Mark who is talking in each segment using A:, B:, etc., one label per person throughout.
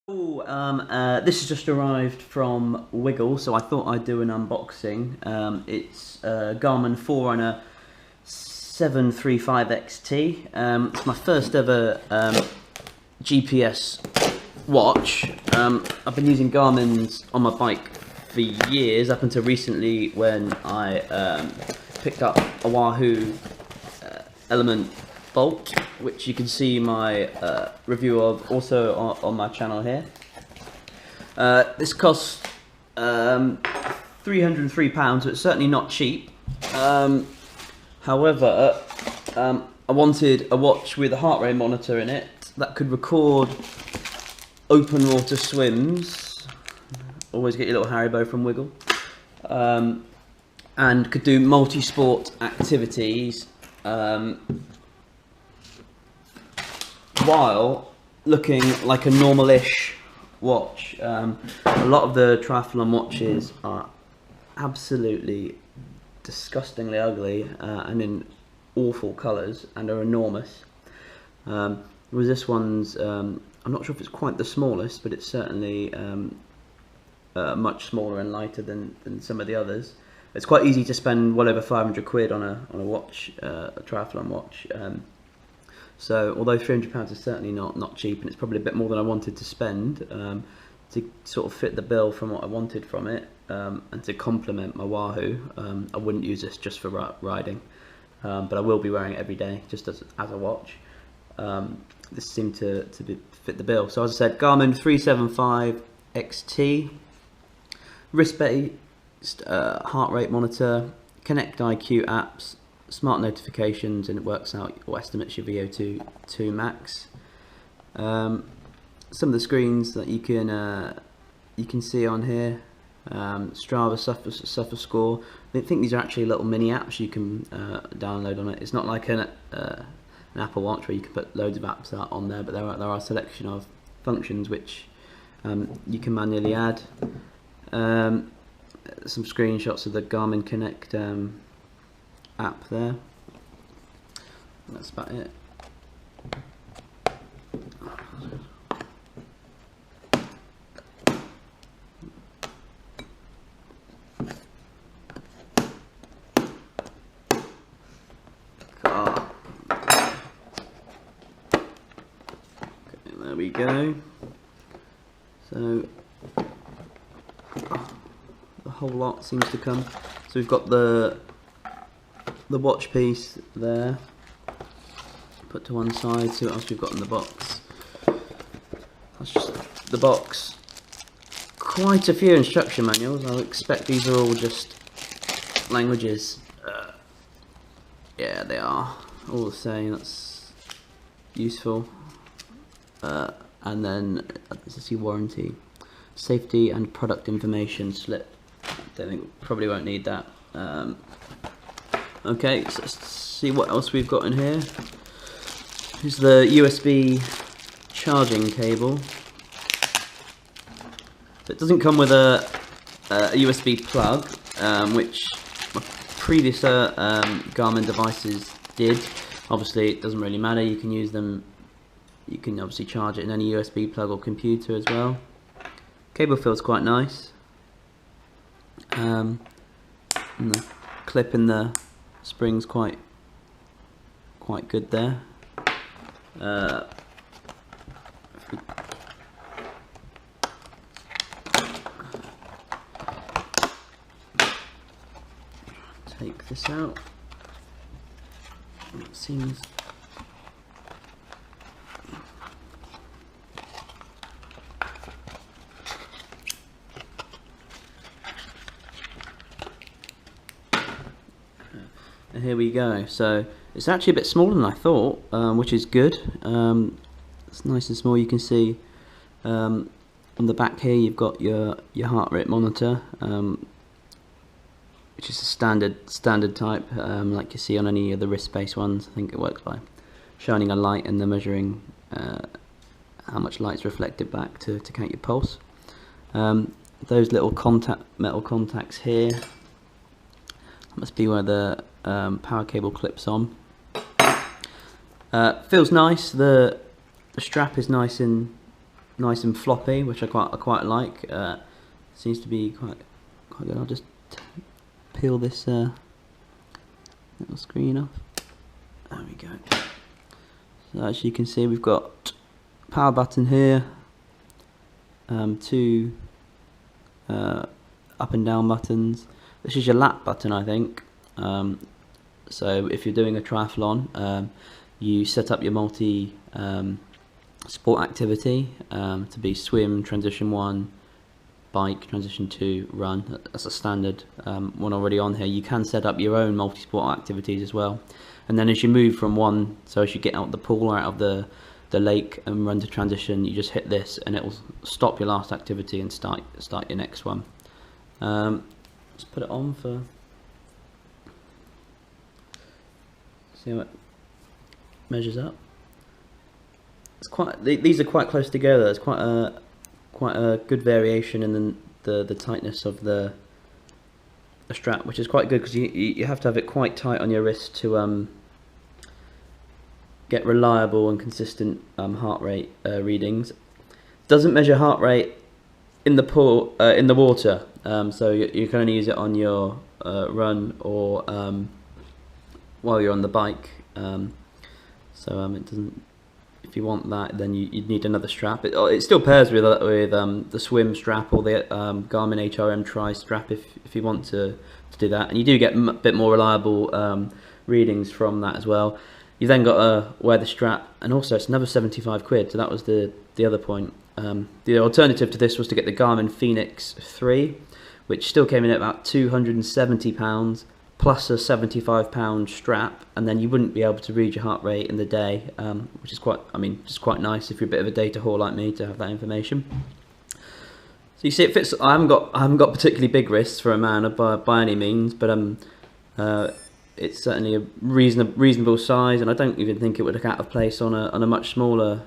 A: This has just arrived from Wiggle, so I thought I'd do an unboxing. It's Garmin Forerunner 735XT. It's my first ever GPS watch. I've been using Garmin's on my bike for years, up until recently when I picked up a Wahoo Element Bolt, which you can see my review of also on my channel here. This costs £303, so it's certainly not cheap. However, I wanted a watch with a heart rate monitor in it that could record open water swims. Always get your little Haribo from Wiggle. And could do multi-sport activities while looking like a normal-ish watch. A lot of the triathlon watches are absolutely disgustingly ugly and in awful colours and are enormous. Whereas this one's, I'm not sure if it's quite the smallest, but it's certainly much smaller and lighter than some of the others. It's quite easy to spend well over 500 quid on a watch, a triathlon watch. So although £300 is certainly not cheap, and it's probably a bit more than I wanted to spend, to sort of fit the bill from what I wanted from it, and to complement my Wahoo, I wouldn't use this just for riding, but I will be wearing it every day just as a watch. This seemed to fit the bill. So as I said, Garmin 375XT, wrist-based heart rate monitor, Connect IQ apps, smart notifications, and it works out or estimates your VO2 max. Some of the screens that you can see on here, Strava, suffer score. I think these are actually little mini apps you can download on it. It's not like an Apple Watch where you can put loads of apps out on there, but there are a selection of functions which you can manually add. Some screenshots of the Garmin Connect app there. That's about it. Okay, there we go. So the whole lot seems to come. So we've got the watch piece there, put to one side. See what else we've got in the box. That's just the box. Quite a few instruction manuals. I expect these are all just languages. Yeah, they are all the same. That's useful. And then this is your warranty, safety and product information slip. Don't think, probably won't need that. Okay, so let's see what else we've got in here. Here's the USB charging cable. So it doesn't come with a USB plug, which my previous Garmin devices did. Obviously, it doesn't really matter. You can use them. You can obviously charge it in any USB plug or computer as well. Cable feels quite nice. And the clip in the spring's quite good there. Take this out. It seems and here we go. So it's actually a bit smaller than I thought, which is good. It's nice and small. You can see on the back here you've got your heart rate monitor, which is a standard type, like you see on any of the wrist-based ones. I think it works by shining a light and then measuring how much light's reflected back to count your pulse. Those little metal contacts here, that must be where the power cable clips on. Feels nice. The strap is nice and nice and floppy, which I quite like. Seems to be quite good. I'll just peel this little screen off. There we go. So as you can see, we've got power button here, two up and down buttons. This is your lap button, I think. So if you're doing a triathlon, you set up your multi sport activity to be swim, transition 1, bike, transition 2, run. That's a standard one already on here. You can set up your own multi-sport activities as well. And then as you move from one, so as you get out the pool or out of the lake and run to transition, you just hit this and it will stop your last activity and start your next one. Let's put it on for, see how it measures up. It's quite, these are quite close together. There's quite a good variation in the tightness of the strap, which is quite good because you have to have it quite tight on your wrist to get reliable and consistent heart rate readings. Doesn't measure heart rate in the pool, in the water, so you can only use it on your run or while you're on the bike. So it doesn't. If you want that, then you'd need another strap. It still pairs with the swim strap or the Garmin HRM Tri strap if you want to do that, and you do get a bit more reliable readings from that as well. You then got to wear the strap, and also it's another 75 quid. So that was the other point. The alternative to this was to get the Garmin Fenix 3, which still came in at about £270 plus a £75 strap, and then you wouldn't be able to read your heart rate in the day, which is just quite nice if you're a bit of a data whore like me to have that information. So you see, it fits. I haven't got particularly big wrists for a man by any means, but it's certainly a reasonable size, and I don't even think it would look out of place on a much smaller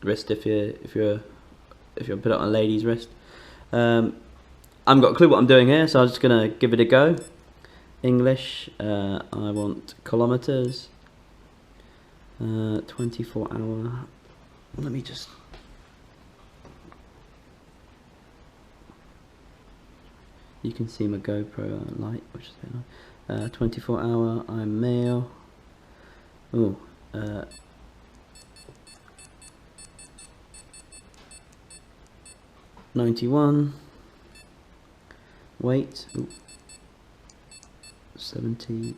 A: wrist if you put it on a lady's wrist. I haven't got a clue what I'm doing here, so I'm just gonna give it a go. English, I want kilometers, 24 hour, let me just, you can see my GoPro light, which is 24 hour, I'm male, 91, weight, 70.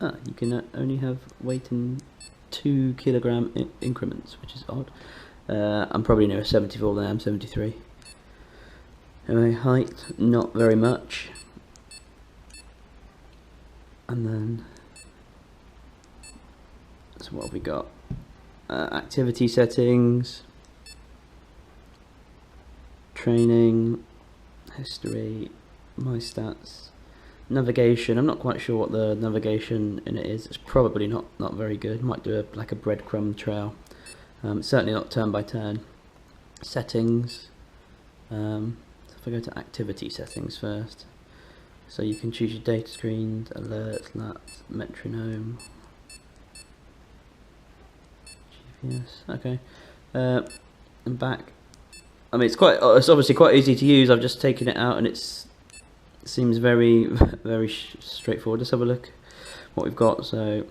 A: You can only have weight in 2 kilogram increments, which is odd. I'm probably nearer 74 than I am 73. Anyway, height, not very much. And then, so what have we got? Activity settings, training, history, my stats. Navigation, I'm not quite sure what the navigation in it is. It's probably not very good. Might do like a breadcrumb trail. Certainly not turn by turn. Settings. So if I go to activity settings first, so you can choose your data screens, alerts, laps, metronome, GPS. Okay, and back. I mean, it's obviously quite easy to use. I've just taken it out, and it seems very straightforward. Let's have a look what we've got. So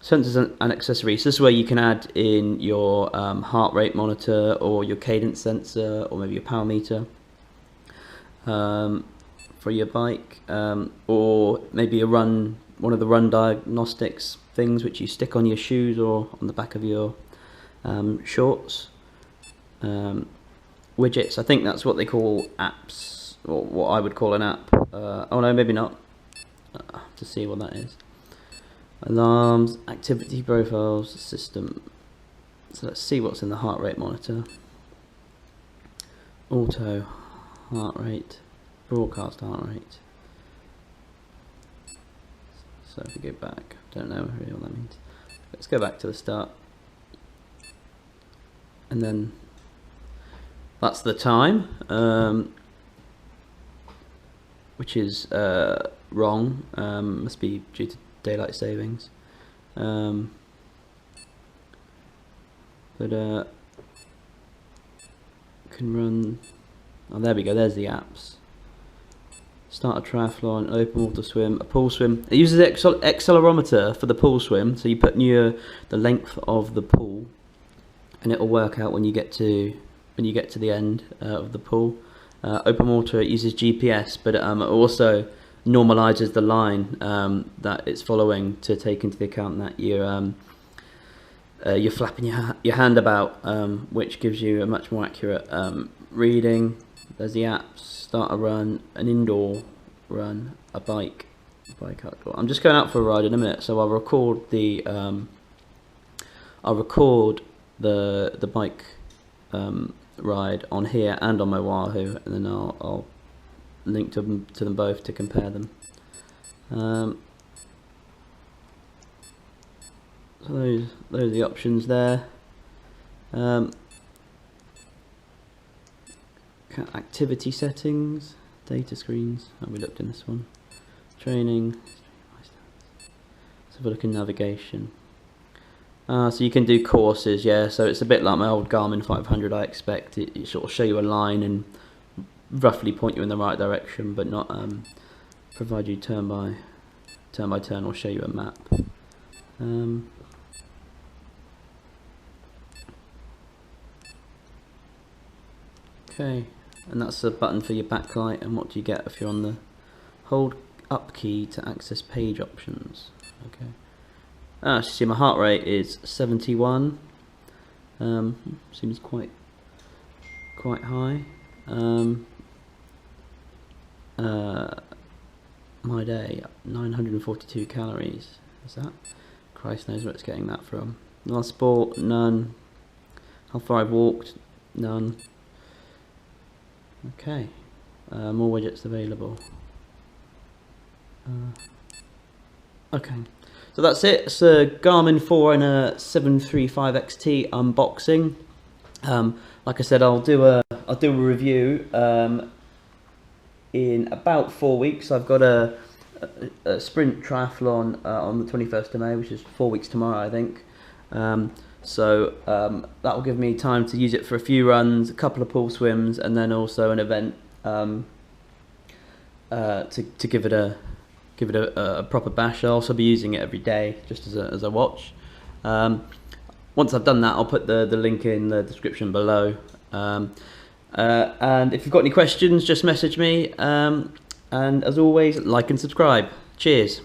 A: sensors and accessories. This is where you can add in your heart rate monitor or your cadence sensor or maybe your power meter for your bike, or maybe one of the run diagnostics things which you stick on your shoes or on the back of your shorts. Widgets, I think that's what they call apps, or what I would call an app. Oh no, maybe not. To see what that is. Alarms, activity profiles, system. So let's see what's in the heart rate monitor. Auto, heart rate, broadcast heart rate. So if we go back, don't know really what that means. Let's go back to the start. And then that's the time, which is wrong. Must be due to daylight savings. But can run. Oh, there we go. There's the apps. Start a triathlon, open water swim, a pool swim. It uses accelerometer for the pool swim, so you put the length of the pool, and it'll work out when you get to the end of the pool. Open water, it uses GPS, but it also normalizes the line that it's following to take into the account that you're flapping your hand about, which gives you a much more accurate reading. There's the apps: start a run, an indoor run, a bike outdoor. I'm just going out for a ride in a minute, so I'll record the bike ride on here and on my Wahoo, and then I'll link to them both to compare them. So those are the options there. Activity settings, data screens. Oh, we looked in this one. Training. Let's have a look in navigation. So you can do courses, yeah. So it's a bit like my old Garmin 500. I expect it sort of show you a line and roughly point you in the right direction, but not provide you turn by turn or show you a map. Okay, and that's a button for your backlight. And what do you get if you're on the hold up key to access page options? Okay. So you see my heart rate is 71. Seems quite high. My day, 942 calories. Is that? Christ knows where it's getting that from. Last sport, none. How far I've walked, none. Okay, more widgets available. Okay, so that's it. It's a Garmin Forerunner 735XT unboxing. Like I said, I'll do a review in about 4 weeks. I've got a sprint triathlon on the 21st of May, which is 4 weeks tomorrow, I think. So that will give me time to use it for a few runs, a couple of pool swims, and then also an event to give it a proper bash. I'll also be using it every day just as a watch. Once I've done that, I'll put the link in the description below. And if you've got any questions, just message me. And as always, like and subscribe. Cheers.